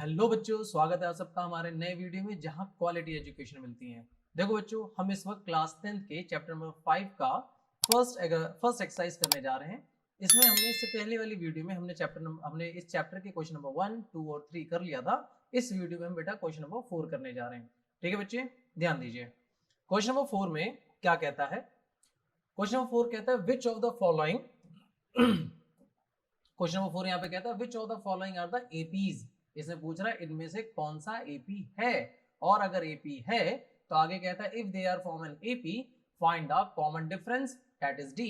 Hello बच्चों, स्वागत है आप सबका हमारे नए वीडियो में जहां क्वालिटी एजुकेशन मिलती है। देखो बच्चों, हम इस वक्त क्लास 10th के चैप्टर नंबर 5 का फर्स्ट एक्सरसाइज करने जा रहे हैं। इसमें हमने इससे पहले वाली वीडियो में हमने इस चैप्टर के क्वेश्चन नंबर 1, 2 और 3 कर लिया था। इस वीडियो में हम बेटा क्वेश्चन नंबर 4 करने जा रहे हैं। ठीक है बच्चे, ध्यान दीजिए। क्वेश्चन नंबर 4 में क्या कहता है? क्वेश्चन नंबर 4 कहता है which of the following question number 4 यहाँ पे कहता है which of the following are the APs. इसने पूछ रहा है इनमें से कौन सा एपी है, और अगर एपी है तो आगे कहता है if they are form an AP find the common difference that is d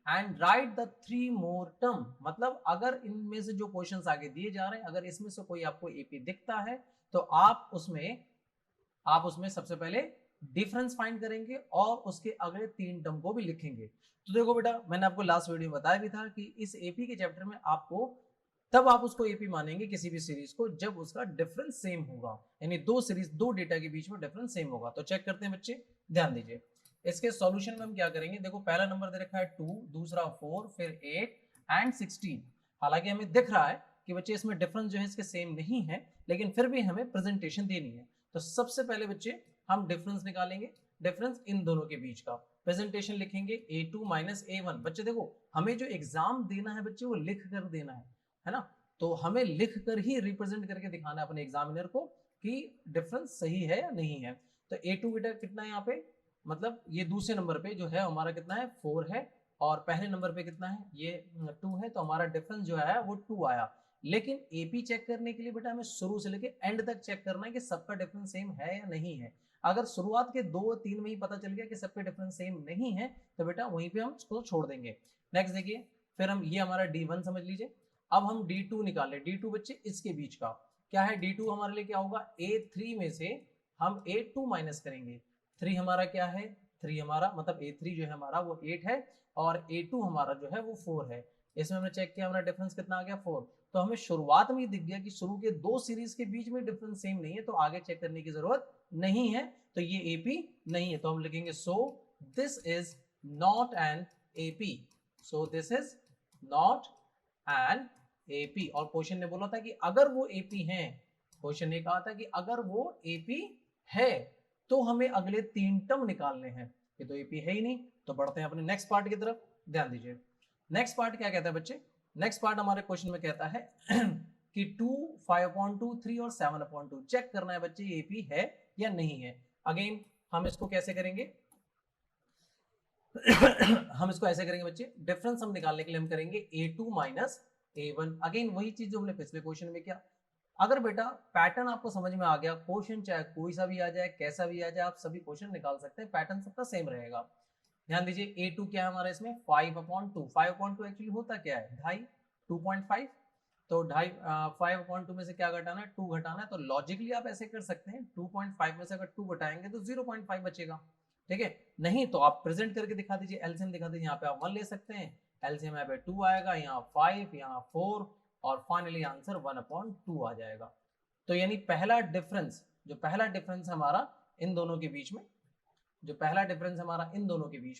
and write the 3 more term. मतलब अगर इनमें से जो क्वेश्चंस आगे दिए जा रहे हैं, अगर इसमें से कोई आपको एपी दिखता है तो आप उसमें सबसे पहले डिफरेंस फाइंड करेंगे और उसके अगले 3 टर्म को भी लिखेंगे। तो देखो बेटा, मैंने आपको लास्ट वीडियो में बताया भी था कि इस एपी के चैप्टर में आपको तब आप उसको एपी मानेंगे किसी भी सीरीज को जब उसका डिफरेंस सेम होगा, यानी दो डेटा के बीच में डिफरेंस सेम होगा। तो चेक करते हैं बच्चे, ध्यान दीजिए। इसके सॉल्यूशन में हम क्या करेंगे? देखो, पहला नंबर दे रखा है 2, दूसरा 4, फिर 8 एंड 16। हालांकि हमें दिख रहा है कि बच्चे इसमें डिफरेंस जो है इसके सेम नहीं है, लेकिन फिर भी हमें प्रेजेंटेशन देनी है। तो सबसे पहले बच्चे हम डिफरेंस निकालेंगे, डिफरेंस इन दोनों के बीच का। प्रेजेंटेशन लिखेंगे a2 माइनस a1। बच्चे देखो, हमें जो एग्जाम देना है बच्चे वो लिख कर देना है ना? तो हमें लिख कर ही रिप्रेजेंट करके दिखाना है अपने एग्जामिनर को कि डिफरेंस सही है या नहीं है। तो a2 बेटा कितना है यहाँ पे? मतलब ये दूसरे नंबर पे जो है हमारा कितना है? 4 है। और पहले नंबर पे कितना है? ये 2 है। तो हमारा डिफरेंस जो है वो 2 आया। लेकिन एपी चेक करने के लिए बेटा हमें शुरू से लेके एंड तक चेक करना है कि सबका डिफरेंस सेम है या नहीं है। अगर शुरुआत के 2-3 में ही पता चल गया कि सबके डिफरेंस सेम नहीं है तो बेटा वहीं पे हम उसको छोड़ देंगे। नेक्स्ट देखिए, फिर हम ये हमारा D1 समझ लीजिए। अब हम D2 निकालें। D2 बच्चे इसके बीच का क्या है? D2 हमारे लिए क्या होगा? A3 में से हम A2 माइनस करेंगे। 3 हमारा क्या है? 3 हमारा मतलब A3 जो है हमारा वो 8 है, और A2 हमारा जो है वो 4 है। इसमें हमने चेक किया, हमारा डिफरेंस कितना आ गया? 4। तो हमें शुरुआत में ही दिख गया कि शुरू के 2 सीरीज के बीच में डिफरेंस सेम नहीं है, तो आगे चेक करने की जरूरत नहीं है। तो ये एपी नहीं है, तो हम लिखेंगे so this is not an AP. So this is not an AP. और क्वेश्चन ने बोला था कि अगर वो एपी है, क्वेश्चन ने कहा था कि अगर वो एपी है तो हमें अगले 3 टर्म निकालने हैं। ये तो एपी है ही नहीं। तो बढ़ते हैं अपने नेक्स्ट पार्ट की तरफ। ध्यान दीजिए, नेक्स्ट पार्ट क्या कहता है बच्चे? नेक्स्ट पार्ट हमारे क्वेश्चन में कहता है कि 2, 5/2, 3 और 7/2 चेक करना है बच्चे ये भी है या नहीं है। अगेन हम इसको कैसे करेंगे? हम इसको ऐसे करेंगे बच्चे, डिफरेंस हम निकालने के लिए हम करेंगे a2 माइनस a1। अगेन वही चीज जो हमने पिछले क्वेश्चन में किया। अगर बेटा पैटर्न आपको समझ में आ गया, क्वेश्चन चाहे कोई सा भी आ जाए, कैसा भी आ जाए, आप सभी क्वेश्चन निकाल सकते हैं, पैटर्न सबका सेम रहेगा। ध्यान दीजिए, a2 क्या है हमारा इसमें? 5/2। 5/2 एक्चुअली होता क्या है? 2.5, 2.5। तो 2.5 5/2 में से क्या घटाना है? 2 घटाना है। तो लॉजिकली आप ऐसे कर सकते हैं, 2.5 में से अगर 2 घटाएंगे तो 0.5 बचेगा। ठीक है? नहीं तो आप प्रेजेंट करके दिखा दीजिए, एलसीएम दिखा दीजिए। यहाँ पे आप 1 ले सकते हैं, एलसीएम यहाँ पे 2 आएगा, यहाँ 5, यहाँ 4, और फाइनली आंसर 1/2 आ जाएगा। तो यानी पहला डिफरेंस हमारा इन दोनों के बीच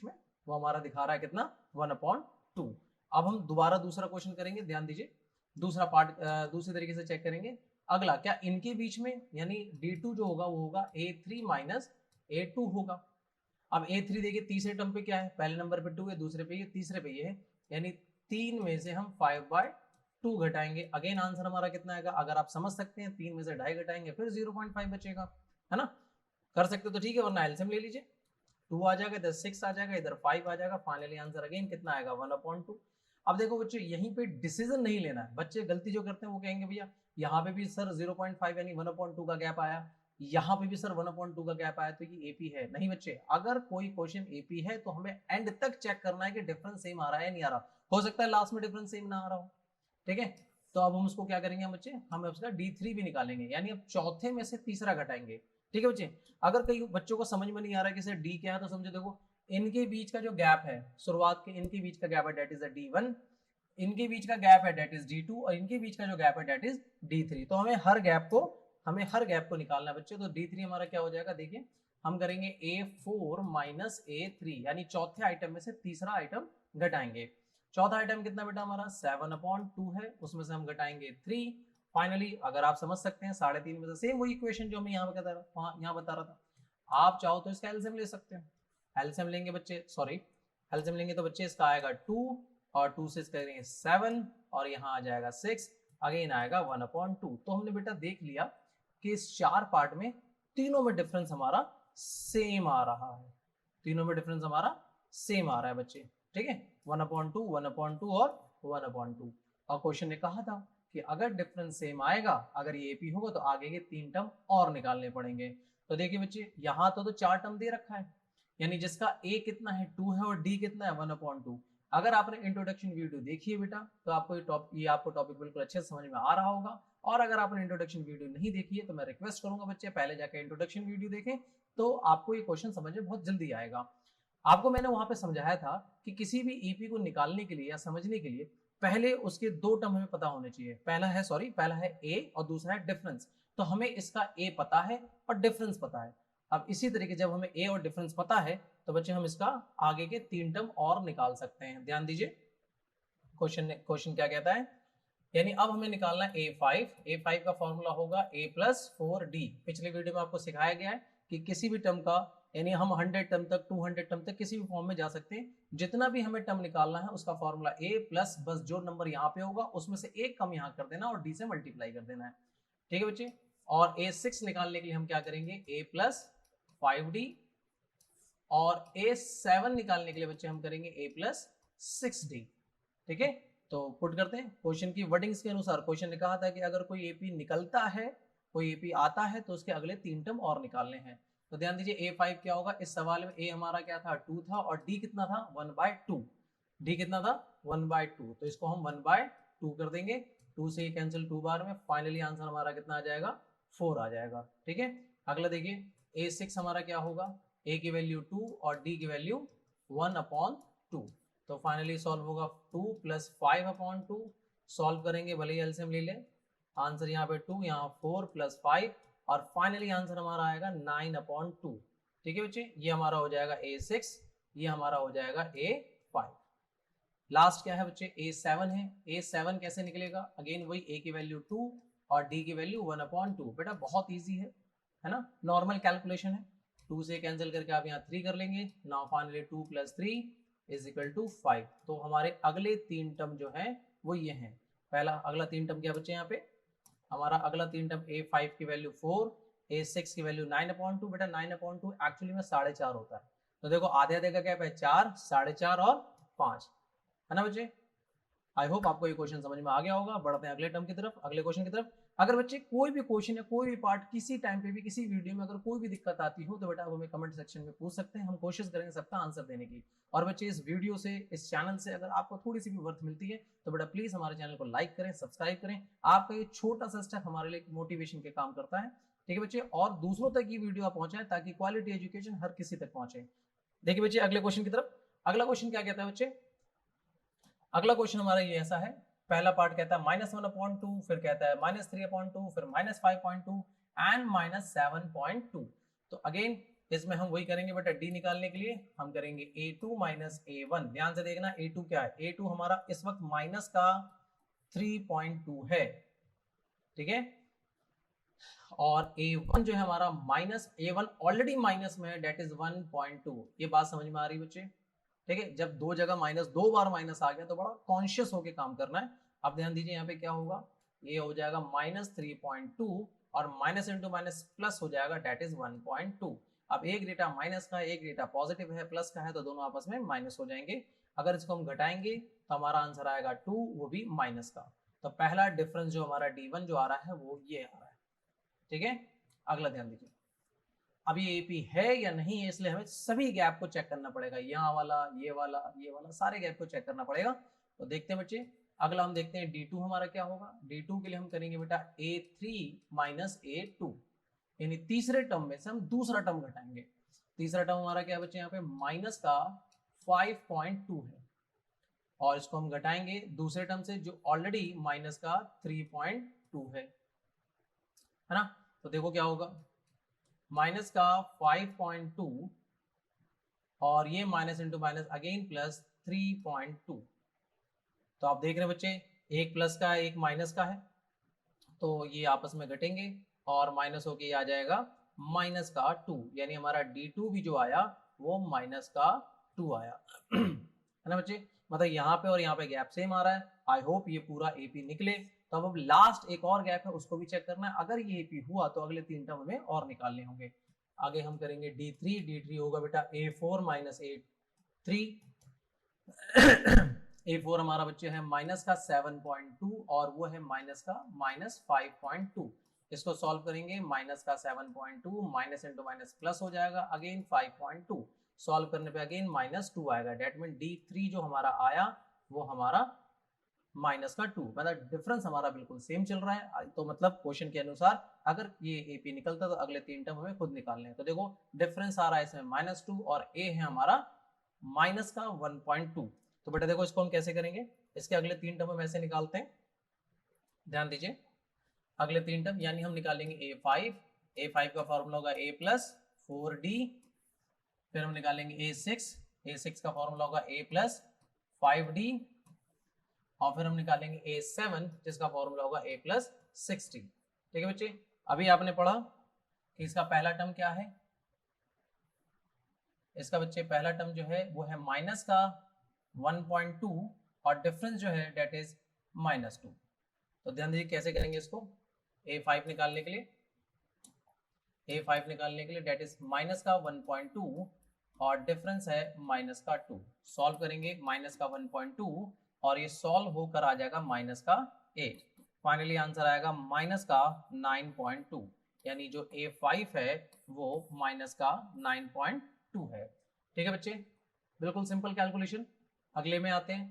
में, वो हमारा दिखा रहा है कितना? 1/2। अब हम दोबारा दूसरा क्वेश्चन करेंगे। ध्यान दीजिए, दूसरा पार्ट दूसरी तरीके से चेक करेंगे। अगला क्या इनके बीच में, यानी D2 जो होगा वो होगा A3 माइनस A2 होगा। अब A3 देखिए तीसरे टर्म पे क्या है? पहले नंबर पे 2 है, दूसरे पे ये, तीसरे पे ये है, यानी 3 में से हम 5/2 घटाएंगे। अगेन आंसर हमारा कितना आएगा? अगर आप समझ सकते हैं 3 में से 2.5 घटाएंगे फिर 0.5 बचेगा, है ना? कर सकते तो ठीक है, वरना एलसीएम ले लीजिए। 2 आ जाएगा, इधर 6 आ जाएगा, इधर 5 आ जाएगा, फाइनली आंसर अगेन कितना आएगा? 1/2। अब देखो बच्चे, यहीं पे डिसीजन नहीं लेना है। बच्चे गलती जो करते हैं वो कहेंगे भैया यहाँ पे भी सर 0.5 यानी 1/2 का गैप आया, यहाँ पे भी सर 1/2 का गैप आया, तो ये एपी है। नहीं बच्चे, अगर कोई क्वेश्चन एपी है तो हमें एंड तक चेक करना है कि डिफरेंस सेम आ रहा है नहीं आ रहा। हो सकता है लास्ट में डिफरेंस सेम ना आ रहा हो। ठीक है? तो अब हम उसको क्या करेंगे बच्चे? हम उसका D3 भी निकालेंगे, यानी अब चौथे में से तीसरा घटाएंगे। ठीक है बच्चे? अगर कई बच्चों को समझ में नहीं आ रहा है कि सर डी क्या है, तो समझो देखो, इनके बीच का जो गैप है, शुरुआत के इनके बीच का गैप है दैट इज D1, इनके बीच का गैप है दैट इज D2, और इनके बीच का जो गैप है दैट इज D3। तो हमें हर गैप को निकालना है बच्चे। तो D3 हमारा क्या हो जाएगा? देखिए, हम करेंगे A4 माइनस A3, यानी चौथे आइटम में से तीसरा आइटम घटाएंगे। चौथा आइटम कितना बेटा हमारा? 7/2 है, उसमें से हम घटाएंगे 3, फाइनली अगर आप समझ सकते हैं 3.5 में से सेम वही इक्वेशन जो मैं यहाँ बता रहा यहाँ बता रहा था, आप चाहो तो इसका एलसीएम ले सकते हो। एलसीएम लेंगे बच्चे, सॉरी एलसीएम लेंगे तो बच्चे इसका आएगा 2 और 2 से इसका करेंगे 7 और यहाँ आ जाएगा 6, अगेन आएगा 1/2। तो हमने बेटा देख लिया कि इस 4 पार्ट में तीनों में डिफरेंस हमारा सेम आ रहा है, तीनों में डिफरेंस हमारा सेम आ रहा है बच्चे, ठीक है, 1/2, 1/2 और 1/2। और क्वेश्चन ने कहा था कि अगर डिफरेंस सेम आएगा, अगर ये एपी होगा तो आगे के 3 टर्म और निकालने पड़ेंगे। तो देखिए बच्चे यहाँ तो 4 टर्म दे रखा है, यानी जिसका ए कितना है 2 है और डी कितना है 1/2। अगर आपने इंट्रोडक्शन वीडियो देखी है बेटा तो आपको ये आपको टॉपिक बिल्कुल अच्छे से समझ में आ रहा होगा। और अगर आपने इंट्रोडक्शन वीडियो नहीं देखी है तो मैं रिक्वेस्ट करूंगा बच्चे पहले जाकर इंट्रोडक्शन वीडियो देखें, तो आपको ये क्वेश्चन समझ में बहुत जल्दी आएगा। आपको मैंने वहां पे समझाया था कि किसी भी ईपी को निकालने के लिए या समझने के लिए पहले उसके 2 टर्म हमें पता होने चाहिए। पहला है ए और दूसरा है डिफरेंस। तो हमें इसका ए पता है और डिफरेंस पता है। अब इसी तरीके जब हमें ए और डिफरेंस पता है तो बच्चे हम इसका आगे के 3 टर्म और निकाल सकते हैं। ध्यान दीजिए क्वेश्चन क्या कहता है, यानी अब हमें निकालना है A5 का फॉर्मूला होगा A+4D। पिछले वीडियो में आपको सिखाया गया है कि किसी भी टर्म का, यानी हम 100 टर्म तक 200 टर्म तक किसी भी फॉर्म में जा सकते हैं। जितना भी हमें टर्म निकालना है उसका फॉर्मूला A प्लस बस जो नंबर यहाँ पे होगा उसमें से एक कम यहाँ कर देना और D से मल्टीप्लाई कर देना है, ठीक है बच्चे। और A6 निकालने के लिए हम क्या करेंगे A+5D और A7 निकालने के लिए बच्चे हम करेंगे A+6D, ठीक है। तो पुट करते हैं क्वेश्चन की वर्डिंग्स के अनुसार। क्वेश्चन ने कहा था कि अगर कोई एपी निकलता है, कोई एपी आता है तो उसके अगले 3 टर्म और निकालने हैं। तो ध्यान दीजिए A5 क्या होगा, इस सवाल में ए हमारा क्या था 2 था और डी कितना था 1/2। डी कितना था 1/2, तो इसको हम 1/2 कर देंगे। 2 से कैंसिल 2 बार में, फाइनली आंसर हमारा कितना आ जाएगा 4 आ जाएगा, ठीक है। अगला देखिए A6 हमारा क्या होगा, ए की वैल्यू 2 और डी की वैल्यू 1/2। तो फाइनली सॉल्व होगा 2 + 5/2। सॉल्व करेंगे भले ही एलसीएम ले ले, आंसर यहाँ पे 2, यहाँ 4 + 5 और फाइनली आंसर हमारा आएगा 9/2, ठीक है बच्चे। ये हमारा हो जाएगा A6, ये हमारा हो जाएगा A5। लास्ट क्या है बच्चे A7 है। A7 कैसे निकलेगा, अगेन वही ए की वैल्यू 2 और डी की वैल्यू 1/2। बेटा बहुत ईजी है ना, नॉर्मल कैलकुलेशन है। 2 से कैंसिल करके आप यहाँ 3 कर लेंगे। Now finally 2 + 3 = 5। तो हमारे अगले 3 टर्म जो है वो ये हैं। पहला अगला 3 टर्म क्या बच्चे यहाँ पे, हमारा अगला 3 टर्म A5 की वैल्यू 4, A6 की वैल्यू 9/2। बेटा 9/2 एक्चुअली में 4.5 होता है। तो देखो आधे आधे का गैप है 4, 4.5 और 5, है ना बच्चे। आई होप आपको ये क्वेश्चन समझ में आ गया होगा। बढ़ते हैं अगले टर्म की तरफ, अगले क्वेश्चन की तरफ। अगर बच्चे कोई भी क्वेश्चन या कोई भी पार्ट किसी टाइम पे भी किसी वीडियो में अगर कोई भी दिक्कत आती हो तो बेटा आप हमें कमेंट सेक्शन में पूछ सकते हैं, हम कोशिश करेंगे सबका आंसर देने की। और बच्चे इस वीडियो से, इस चैनल से अगर आपको थोड़ी सी भी वर्थ मिलती है तो बेटा प्लीज हमारे चैनल को लाइक करें, सब्सक्राइब करें। आपका ये छोटा सा स्टेप हमारे लिए मोटिवेशन के काम करता है, ठीक है बच्चे। और दूसरों तक ये वीडियो आप पहुंचाएं ताकि क्वालिटी एजुकेशन हर किसी तक पहुंचे। देखिए बच्चे अगले क्वेश्चन की तरफ। अगला क्वेश्चन क्या कहता है बच्चे, अगला क्वेश्चन हमारा ये ऐसा है। पहला पार्ट कहता है -1/2, फिर कहता है -3/2, फिर -5.2 एंड -7.2। तो अगेन इसमें हम वही करेंगे बेटा, डी निकालने के लिए हम करेंगे A2 - A1। ध्यान से देखना A2 क्या है, A2 हमारा इस वक्त माइनस का 3.2 है, ठीक है। और A1 जो है हमारा A1 ऑलरेडी माइनस में है, डेट इज 1.2। ये बात समझ में आ रही बच्चे, ठीक है। जब दो जगह माइनस, 2 बार माइनस आ गया तो बड़ा कॉन्शियस होके काम करना है। अब ध्यान दीजिए यहाँ पे क्या होगा, ये हो जाएगा -3.2 और माइनस इंटू माइनस प्लस हो जाएगा, डेट इज 1.2। अब एक डेटा माइनस का है, एक डेटा पॉजिटिव है, प्लस का है, तो दोनों आपस में माइनस हो जाएंगे। अगर इसको हम घटाएंगे तो हमारा आंसर आएगा 2, वो भी माइनस का। तो पहला डिफरेंस जो हमारा D1 जो आ रहा है वो ये आ रहा है, ठीक है। अगला ध्यान दीजिए, अब ये एपी है या नहीं है, इसलिए हमें सभी गैप को चेक करना पड़ेगा। यहाँ वाला, ये वाला, ये वाला, सारे गैप को चेक करना पड़ेगा। तो देखते हैं बच्चे, अगला हम देखते हैं D2 हमारा क्या होगा। D2 के लिए हम करेंगे बेटा A3 - A2, यानी तीसरे टर्म में से हम दूसरा टर्म घटाएंगे। तीसरा टर्म हमारा क्या है बच्चे, यहाँ पे माइनस का 5.2 है और इसको हम घटाएंगे दूसरे टर्म से जो ऑलरेडी माइनस का 3.2 है ना। तो देखो क्या होगा, माइनस का 5.2 और ये minus into minus again plus 3.2। तो आप देख रहे हैं बच्चे, एक प्लस का है, एक माइनस का है। तो ये आपस में घटेंगे और माइनस होके ये आ जाएगा माइनस का 2, यानी हमारा D2 भी जो आया वो माइनस का 2 आया है ना बच्चे। मतलब यहाँ पे और यहाँ पे गैप सेम आ रहा है। आई होप ये पूरा AP निकले। तो अब लास्ट एक और गैप है, उसको भी चेक करना है। अगर ये AP हुआ तो अगले 3 टर्म हमें और निकालने होंगे। आगे हम करेंगे D3 होगा बेटा A4 माइनस A3 A4 हमारा बच्चे है माइनस का 7.2 और वो है माइनस का माइनस 5.2। इसको सॉल्व करेंगे, माइनस का 7.2 माइनस इंटू माइनस प्लस हो जाएगा, अगेन 5.2 सॉल्व करने पे अगेन माइनस 2 आएगा। डेट मीन D3 जो हमारा आया वो हमारा माइनस का 2, मतलब डिफरेंस हमारा बिल्कुल सेम चल रहा है। तो मतलब क्वेश्चन के अनुसार अगर ये AP निकलता तो अगले 3 टर्म हमें खुद निकालने हैं। तो देखो डिफरेंस आ रहा है इसमें -2 और A है हमारा माइनस का 1.2। तो बेटा देखो इसको हम कैसे करेंगे, इसके अगले 3 टर्म हम ऐसे निकालते हैं, ध्यान दीजिए। अगले 3 टर्म यानी हम निकालेंगे A5 का फॉर्मूला होगा A प्लस 4D, फिर हम निकालेंगे A6 का फॉर्मूला होगा A प्लस 5D, और फिर हम निकालेंगे A7 जिसका फॉर्मूला होगा A प्लस 6D। ठीक है बच्चे, अभी आपने पढ़ा कि इसका पहला टर्म क्या है। इसका बच्चे पहला टर्म जो है वो है माइनस का 1.2 और डिफरेंस जो है डेट इज -2। तो ध्यान दीजिए कैसे करेंगे इसको। A5 निकालने के लिए डेट इज माइनस का 1.2 और डिफरेंस है माइनस का 2। सॉल्व करेंगे माइनस का 1.2 और ये सॉल्व होकर आ जाएगा माइनस का 8। फाइनली आंसर आएगा माइनस का 9.2, यानी जो A5 है वो माइनस का 9.2 है। ठीक है बच्चे, बिल्कुल सिंपल कैलकुलेशन। अगले में आते हैं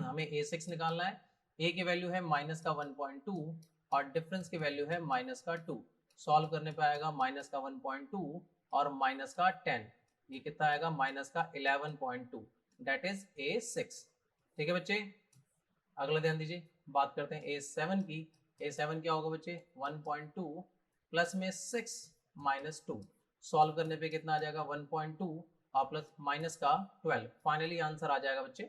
हमें A6 निकालना है। A की वैल्यू है माइनस का 1.2 और डिफरेंस की वैल्यू है माइनस का 2। सॉल्व करने पे आएगा माइनस का 1.2 और माइनस का 10, ये कितना आएगा माइनस का 11.2, डेट इज A6। ठीक है बच्चे, अगला ध्यान दीजिए, बात करते हैं A7 की। A7 क्या होगा बच्चे 1.2 प्लस में 6 माइनस 2, सॉल्व करने पे कितना आ जाएगा 1.2 और प्लस माइनस का 12। फाइनली आंसर आ जाएगा बच्चे,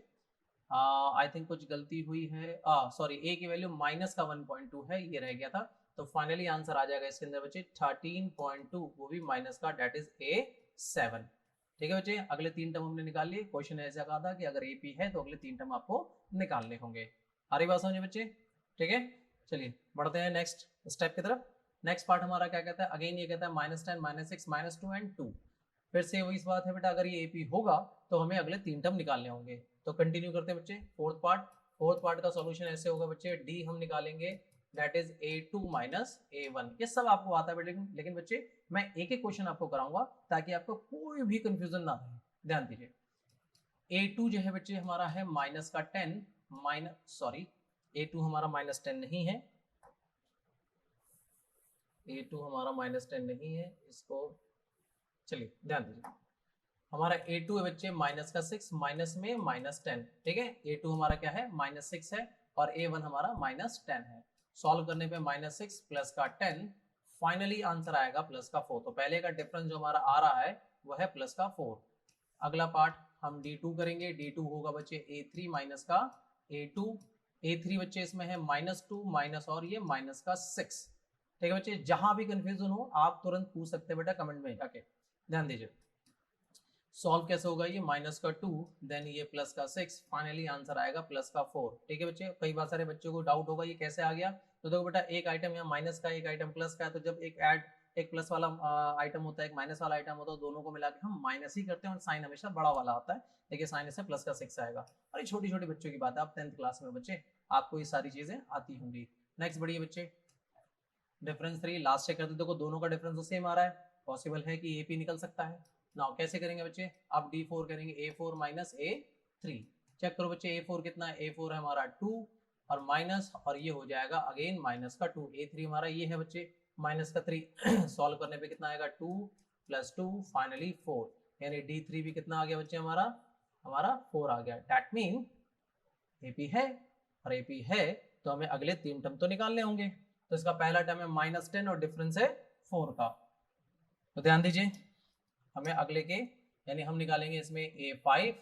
आई थिंक कुछ गलती हुई है, सॉरी A की वैल्यू माइनस का 1.2 है, ये रह गया था। तो फाइनली आंसर आ जाएगा इसके अंदर बच्चे 13.2, वो भी माइनस का, डेट इज A7। ठीक है बच्चे, अगले 3 टर्म हमने निकाल लिए। क्वेश्चन ऐसा कहा था कि अगर AP है तो अगले 3 टर्म आपको निकालने होंगे। आ रही बात समझे बच्चे। ठीक है, चलिए बढ़ते हैं नेक्स्ट स्टेप की तरफ। नेक्स्ट पार्ट हमारा क्या कहता है, अगेन ये कहता है -10 -6 -2 एंड 2। फिर से वही बात है बेटा, अगर ये AP होगा तो हमें अगले 3 टर्म निकालने होंगे। तो कंटिन्यू करते हैं बच्चे। फोर्थ पार्ट का सॉल्यूशन ऐसे होगा बच्चे, D हम निकालेंगे, that is A2 minus A1। ये सब आपको आता है, लेकिन बच्चे मैं एक एक क्वेश्चन आपको कराऊंगा ताकि आपको कोई भी कंफ्यूजन ना रहे। ध्यान दीजिए, A2 जो है बच्चे हमारा है माइनस का 10 A2 हमारा -10 नहीं है, A2 हमारा -10 नहीं है। इसको चलिए ध्यान दीजिए, हमारा A2 है बच्चे माइनस का 6 माइनस में -10। ठीक है, A2 हमारा क्या है -6 है और A1 हमारा -10 है। सॉल्व करने पे -6 प्लस का 10, फाइनली आंसर आएगा प्लस का 4। तो पहले का डिफरेंस जो हमारा आ रहा है वो है प्लस का 4। अगला पार्ट हम D2 करेंगे। D2 होगा बच्चे A3 माइनस का A2। A3 बच्चे इसमें है -2 माइनस और ये माइनस का 6। ठीक है बच्चे, जहां भी कंफ्यूजन हो आप तुरंत पूछ सकते हैं बेटा कमेंट में जाके। ध्यान दीजिए, सॉल्व कैसे होगा, ये माइनस का 2 देन ये प्लस का 6, फाइनली आंसर आएगा प्लस का 4। ठीक है बच्चे, कई बार सारे बच्चों को डाउट होगा ये कैसे आ गया। तो देखो बेटा, एक आइटम यहाँ माइनस का, एक आइटम प्लस का है, तो जब एक प्लस वाला आइटम होता है, एक माइनस वाला आइटम होता है, दोनों को मिला के हम माइनस ही करते हैं और साइन हमेशा बड़ा वाला आता है। देखिए साइन से प्लस का 6 आएगा। और ये छोटी छोटी बच्चों की बात है, आप 10th क्लास में बच्चे आपको ये सारी चीजें आती होंगी। नेक्स्ट बढ़िए बच्चे, डिफरेंस 3 लास्ट चेक करते। देखो दोनों का डिफरेंस तो सेम आ रहा है, पॉसिबल है कि AP निकल सकता है। नाउ कैसे करेंगे बच्चे, अब D4 करेंगे, A4 माइनस A3। चेक करो बच्चे A4 कितना है, A4 है हमारा 2 और माइनस, और ये हो जाएगा अगेन माइनस का 2। A3 हमारा ये है बच्चे माइनस का 3 सॉल्व करने पे कितना आएगा 2 + 2 फाइनली 4, यानी D3 भी कितना आ गया बच्चे हमारा 4 आ गया। दैट मीन AP है, और AP है तो हमें अगले 3 टर्म तो निकालने होंगे। तो इसका पहला टर्म है -10 और डिफरेंस है 4 का। तो ध्यान दीजिए, हमें अगले के यानी हम निकालेंगे इसमें A5,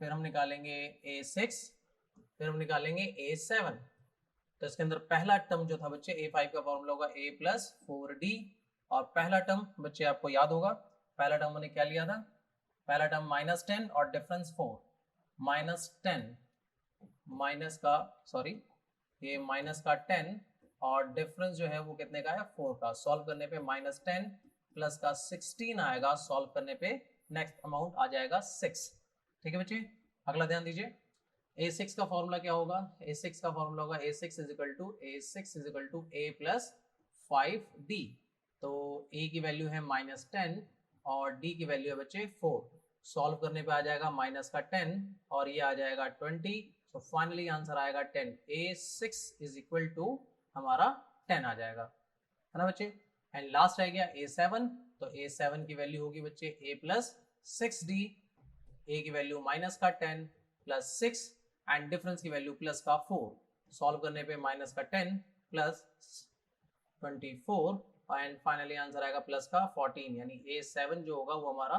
फिर हम निकालेंगे A6, फिर हम निकालेंगे A7। तो इसके अंदर पहला टर्म जो था बच्चे a5 का फॉर्मूला होगा a प्लस 4d, और पहला टर्म बच्चे आपको याद होगा, पहला टर्म मैंने क्या लिया था, पहला टर्म -10 और डिफरेंस 4, -10 माइनस का सॉरी ये माइनस का 10 और डिफरेंस जो है वो कितने का है 4 का। सॉल्व करने पे -10 प्लस का 16 आएगा, सॉल्व करने पे नेक्स्ट अमाउंट आ जाएगा 6। ठीक है बच्चे, अगला ध्यान दीजिए, a6 का फॉर्मूला क्या होगा, a6 का फॉर्मूला होगा a6 is equal to a plus 5d। तो a की वैल्यू है -10 और d की वैल्यू है बच्चे 4। सॉल्व करने पे आ जाएगा माइनस का 10 और ये आ जाएगा 20। सो फाइनली आंसर आएगा 10। a6 इज इक्वल टू हमारा 10 आ जाएगा, है ना बच्चे। एंड लास्ट रह गया a7, तो a7 की वैल्यू होगी बच्चे a प्लस 6d, a की वैल्यू माइनस का 10 प्लस 6 एंड डिफरेंस की वैल्यू प्लस का 4। सॉल्व करने पे माइनस का 10 प्लस 24 एंड फाइनली आंसर आएगा प्लस का 14, यानी a7 जो होगा वो हमारा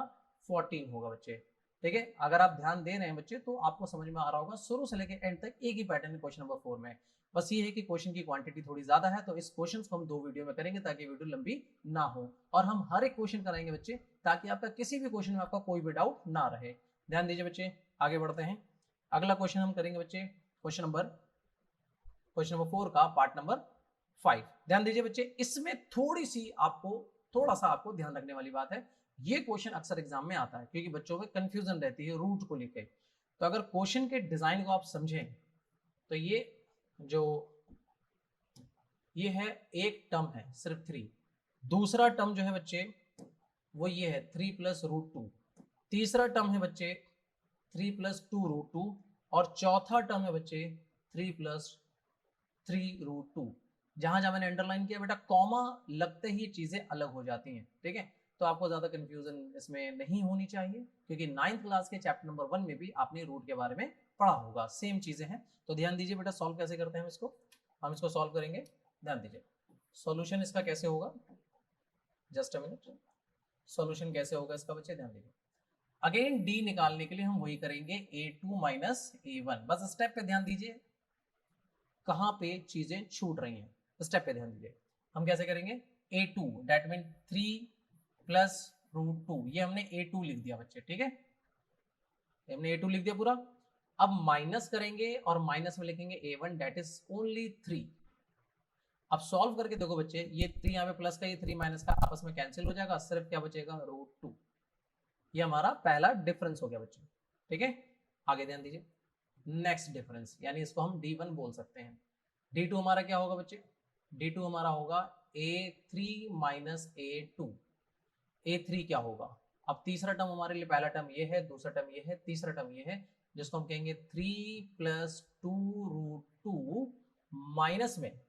14 होगा बच्चे। ठीक है, अगर आप ध्यान दे रहे हैं बच्चे तो आपको समझ में आ रहा होगा, शुरू से लेकर एंड तक एक ही पैटर्न है क्वेश्चन नंबर 4 में। बस ये है कि क्वेश्चन की क्वांटिटी थोड़ी ज्यादा है, तो इस क्वेश्चन को हम 2 वीडियो में करेंगे ताकि वीडियो लंबी ना हो, और हम हर एक क्वेश्चन कराएंगे बच्चे ताकि आपका किसी भी क्वेश्चन में आपका कोई भी डाउट ना रहे। ध्यान दीजिए बच्चे, आगे बढ़ते हैं। अगला क्वेश्चन हम करेंगे बच्चे क्वेश्चन नंबर 4 का पार्ट नंबर 5। ध्यान दीजिए बच्चे, इसमें थोड़ा सा आपको ध्यान रखने वाली बात है। ये क्वेश्चन अक्सर एग्जाम में आता है क्योंकि बच्चों में कंफ्यूजन रहती है रूट को लेकर। तो अगर क्वेश्चन के डिजाइन को आप समझें तो ये है एक टर्म है सिर्फ 3, दूसरा टर्म जो है बच्चे वो ये है 3 प्लस रूट 2, तीसरा टर्म है बच्चे 3 प्लस 2 रूट 2, और चौथा टर्म है बच्चे 3 प्लस 3 रूट 2। जहां जहां मैंने अंडरलाइन किया बेटा कॉमा लगते ही चीजें अलग हो जाती हैं। ठीक है, तो आपको ज्यादा कंफ्यूजन इसमें नहीं होनी चाहिए क्योंकि 9th क्लास के चैप्टर नंबर 1 में भी आपने रूट के बारे में पढ़ा होगा, सेम चीजें हैं। तो ध्यान दीजिए बेटा, सॉल्व कैसे करते हैं हम इसको सॉल्व करेंगे। ध्यान दीजिए, सॉल्यूशन इसका कैसे होगा, जस्ट अ मिनट। सॉल्यूशन कैसे होगा इसका बच्चे, ध्यान दीजिए। अगेन डी निकालने के लिए हम वही करेंगे a2 माइनस a1। बस स्टेप पे ध्यान दीजिए कहां पे चीजें छूट रही हैं, स्टेप पे ध्यान दीजिए। हम कैसे करेंगे, a2 that mean 3 plus root 2, ये हमने a2 लिख दिया बच्चे। ठीक है, हमने a2 लिख दिया पूरा। अब माइनस करेंगे और माइनस में लिखेंगे a1 दैट इज ओनली 3। अब सॉल्व करके देखो बच्चे, ये 3 यहाँ पे प्लस का, ये 3 माइनस का आपस में कैंसिल हो जाएगा, सिर्फ क्या बचेगा रूट 2। ये हमारा पहला डिफरेंस हो गया बच्चे। ठीक है, आगे ध्यान दीजिए, नेक्स्ट डिफरेंस यानी इसको हम d1 बोल सकते हैं। d2 हमारा क्या होगा बच्चे, d2 हमारा होगा a3 माइनस a2। a3 क्या होगा, अब तीसरा टर्म हमारे लिए, पहला टर्म ये है, दूसरा टर्म ये है, तीसरा टर्म ये है, जिसको हम कहेंगे 3 प्लस 2 रूट 2 माइनस में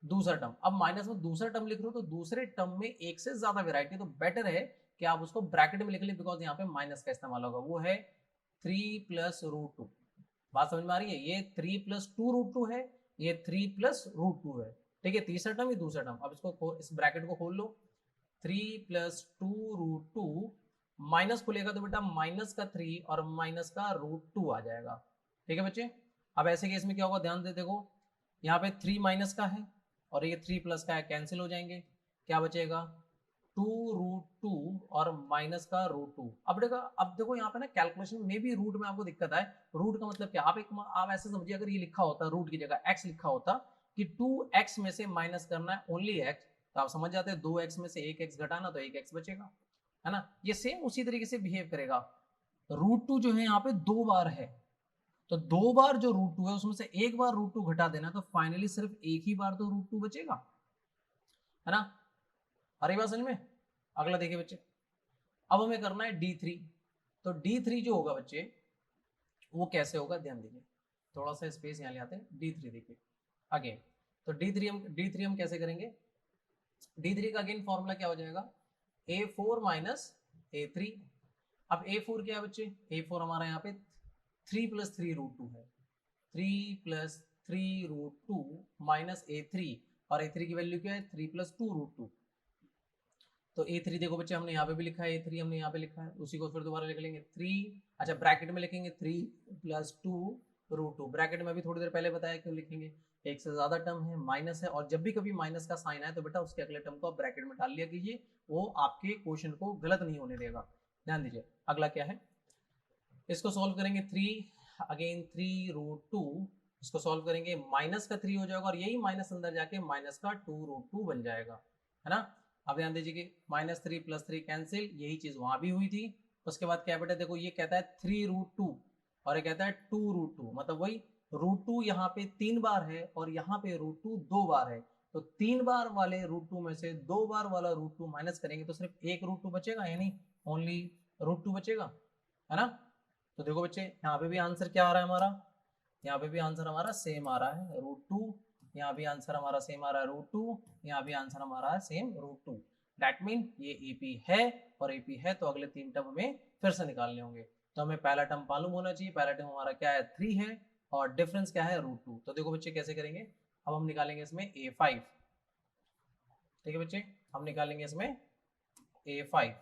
दूसरा टर्म। अब माइनस में दूसरा टर्म लिख रहे हो तो दूसरे टर्म में एक से ज्यादा वेराइटी, तो बेटर है कि आप उसको ब्रैकेट में लिख लें बिकॉज यहाँ पे माइनस का इस्तेमाल होगा। वो है 3 प्लस रूट 2। बात समझ में आ रही है, ये 3 प्लस 2 रूट 2 है, ये 3 प्लस रूट 2 है। ठीक है, तीसरा टर्म ये दूसरा टर्म। अब इसको इस ब्रैकेट को खोल लो, 3 प्लस 2 रूट 2 माइनस खुलेगा तो बेटा माइनस का 3 और माइनस का रूट 2 आ जाएगा। ठीक है बच्चे, अब ऐसे केस में क्या होगा, ध्यान दे देखो, यहाँ पे 3 माइनस का है और ये 3 प्लस का है, कैंसिल हो जाएंगे, क्या बचेगा 2 रूट 2 और माइनस का रूट 2। अब देखो यहाँ पे ना कैलकुलेशन में भी रूट में आपको दिक्कत आए। रूट का मतलब क्या, आप ऐसे समझिए, अगर ये लिखा होता रूट की जगह x लिखा होता कि 2x में से माइनस करना है ओनली x, तो आप समझ जाते हैं 2x में से 1x घटाना तो 1x बचेगा, है ना। ये सेम उसी तरीके से बिहेव करेगा। रूट 2 जो है यहाँ पे 2 बार है, तो 2 बार जो रूट 2 है उसमें से एक बार रूट 2 घटा देना, तो फाइनली सिर्फ एक ही बार तो रूट 2 बचेगा, है ना। अरे बात समझ में। अगला देखिए बच्चे, अब हमें करना है d3। तो d3 जो होगा बच्चे वो कैसे होगा, ध्यान दीजिए, थोड़ा सा स्पेस यहाँ ले आते हैं। d3 देखिए अगेन, तो d3 हम कैसे करेंगे, d3 का अगेन फॉर्मूला क्या हो जाएगा, a4 माइनस a3। अब a4 क्या है बच्चे, a4 हमारा यहाँ पे 3 प्लस 3 रूट 2 है, 3 प्लस 3 रूट 2 माइनस a3, और a3 की वैल्यू क्या है 3 प्लस 2 रूट 2। तो a3 देखो बच्चे हमने यहाँ पे भी लिखा है, a3 हमने यहाँ पे लिखा है, उसी को फिर दोबारा लिख लेंगे 3, अच्छा ब्रैकेट में लिखेंगे 3 प्लस 2 रूट 2। ब्रैकेट में भी थोड़ी देर पहले बताया क्यों लिखेंगे, एक से ज्यादा टर्म है, माइनस है, और जब भी कभी माइनस का साइन आए तो बेटा उसके अगले टर्म को आप ब्रैकेट में डाल लिया कीजिए, वो आपके क्वेश्चन को गलत नहीं होने देगा। ध्यान दीजिए अगला क्या है, इसको सॉल्व करेंगे 3 अगेन 3√2, इसको सॉल्व करेंगे माइनस का 3 हो जाएगा और यही माइनस अंदर जाके माइनस का 2√2 बन जाएगा, है ना। अब ध्यान दीजिए कि -3 + 3 कैंसिल, यही चीज वहां भी हुई थी। उसके बाद क्या बेटा देखो ये कहता है 3√2 और ये कहता है 2√2, मतलब वही √2 यहाँ पे 3 बार है और यहाँ पे √2 2 बार है, तो 3 बार वाले √2 में से 2 बार वाला √2 माइनस करेंगे तो सिर्फ एक √2 बचेगा, यानी ओनली √2 बचेगा, है ना। तो देखो बच्चे यहाँ पे भी आंसर क्या आ रहा है हमारा, यहाँ पे भी आंसर हमारा सेम आ रहा है √2, यहाँ भी आंसर हमारा सेम आ रहा है √2, यहाँ भी आंसर हमारा है सेम √2। दैट मीन ये एपी है, और एपी है तो अगले 3 टर्म हमें फिर से निकालने होंगे। तो हमें पहला टर्म मालूम होना चाहिए, पहला टर्म हमारा क्या है 3 है और डिफरेंस क्या है √2। तो देखो बच्चे कैसे करेंगे, अब हम निकालेंगे इसमें A5, ठीक है बच्चे, हम निकालेंगे इसमें A5।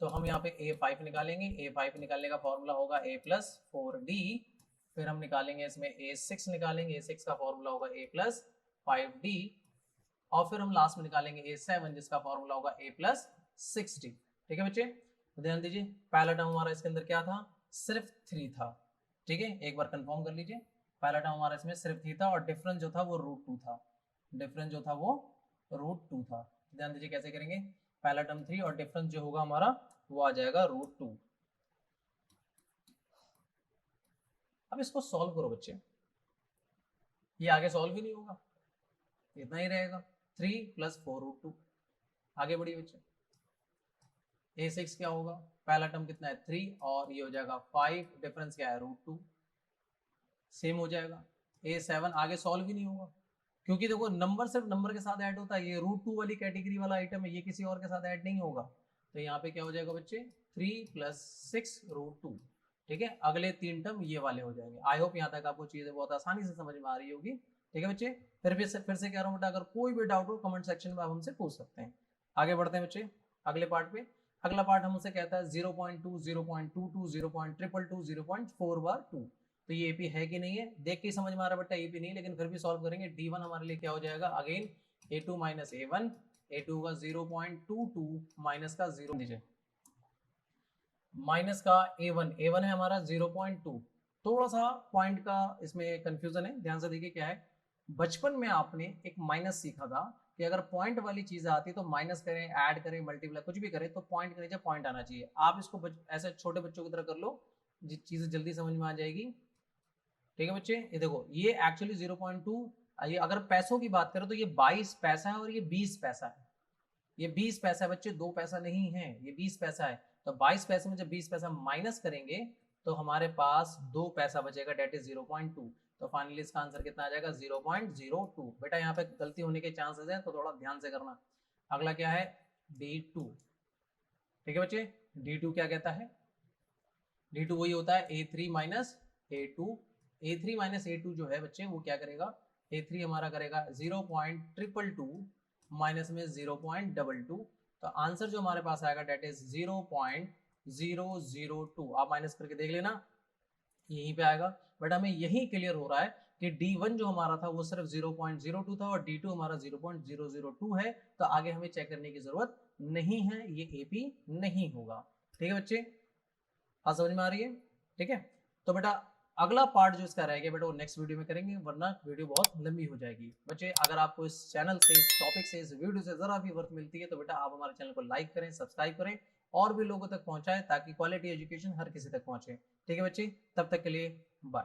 तो हम यहाँ पे A5 निकालेंगे, A5 निकालने का फॉर्मूला होगा A + 4D, फिर हम निकालेंगे इसमें A6 निकालेंगे, A6 का फॉर्मूला होगा A + 5D, और फिर हम लास्ट में निकालेंगे A7 जिसका फॉर्मूला होगा A + 6D। ठीक है बच्चे, तो ध्यान दीजिए पहला टर्म हमारा इसके अंदर क्या था, सिर्फ 3 था, ठीक है, एक बार कंफर्म कर लीजिए, पहला टर्म हमारा इसमें सिर्फ 3 था और डिफरेंस जो था वो √2 था, डिफरेंस जो था वो √2 था। ध्यान दीजिए कैसे करेंगे, पहला टर्म 3 और डिफरेंस जो होगा हमारा वो आ जाएगा √2। अब इसको सॉल्व करो बच्चे, ये आगे सॉल्व ही नहीं होगा, इतना ही रहेगा 3 + 4√2। आगे बढ़िए बच्चे, A6 क्या होगा, पहला टर्म कितना है 3 और ये हो जाएगा 5, डिफरेंस क्या है √2, सेम हो जाएगा। A7 आगे सॉल्व ही नहीं होगा, क्योंकि देखो नंबर सिर्फ नंबर के साथ ऐड होता है, ये √2 वाली कैटेगरी वाला आइटम है, ये किसी और के साथ ऐड नहीं होगा। तो यहाँ पे क्या हो जाएगा बच्चे 3 + 6√2, ठीक है, अगले 3 टर्म ये वाले हो जाएंगे। आई होप यहाँ तक आपको चीजें बहुत आसानी से समझ में आ रही होगी, ठीक है बच्चे। फिर से कह रहा हूँ बेटा, अगर कोई भी डाउट हो कमेंट सेक्शन में आप हमसे पूछ सकते हैं। आगे बढ़ते हैं बच्चे अगले पार्ट पे। अगला पार्ट हमसे कहता है 0.2, 0.22, 0.222, 0.4/2। तो ये एपी है कि नहीं है, देख के समझ में आ रहा है बेटा एपी नहीं, लेकिन फिर भी सॉल्व करेंगे। D1 हमारे लिए क्या हो जाएगा, अगेन A2 - A1, A2 का 0.22 माइनस का 0 दीजिए, माइनस का A1 है हमारा 0.2। थोड़ा सा पॉइंट का इसमें कंफ्यूजन है, ध्यान से देखिए क्या है। बचपन में आपने एक माइनस सीखा था कि अगर पॉइंट वाली चीज आती है तो माइनस करें, ऐड करें, मल्टीप्लाई कुछ भी करें तो पॉइंट के नीचे पॉइंट आना चाहिए। आप इसको ऐसे छोटे बच्चों की तरह कर लो, चीजें जल्दी समझ में आ जाएगी, ठीक है बच्चे। ये देखो ये एक्चुअली 0.2, ये अगर पैसों की बात करें तो ये 22 पैसा है और ये 20 पैसा है, ये 20 पैसा है बच्चे, 2 पैसा नहीं है, ये 20 पैसा है। तो 22 पैसे में जब 20 पैसा माइनस करेंगे तो हमारे पास 2 पैसा बचेगा, डेट इज 0.2। तो फाइनली इसका आंसर कितना आ जाएगा 0.02। बेटा यहाँ पे गलती होने के चांसेस है तो थोड़ा ध्यान से करना। अगला क्या है D2, ठीक है बच्चे, D2 क्या कहता है, D2 वही होता है A3 - A2। A3 - A2 जो है बच्चे वो क्या करेगा, A3 हमारा करेगा 0.222 माइनस में 0.22। तो आंसर जो हमारे पास आएगा डेट इज 0.002। आप माइनस करके देख लेना, यहीं पे आएगा। बट हमें यही क्लियर हो रहा है कि D1 जो हमारा था वो सिर्फ 0.02 था और D2 हमारा 0.002 है, तो आगे हमें चेक करने की जरूरत नहीं है, ये AP नहीं होगा। ठीक है बच्चे, हाँ समझ में आ रही है, ठीक है। तो बेटा अगला पार्ट जो इसका रहेगा बेटा वो नेक्स्ट वीडियो में करेंगे, वरना वीडियो बहुत लंबी हो जाएगी। बच्चे अगर आपको इस चैनल से, इस टॉपिक से, इस वीडियो से जरा भी वर्थ मिलती है तो बेटा आप हमारे चैनल को लाइक करें, सब्सक्राइब करें और भी लोगों तक पहुंचाएं ताकि क्वालिटी एजुकेशन हर किसी तक पहुंचे। ठीक है बच्चे, तब तक के लिए बाय।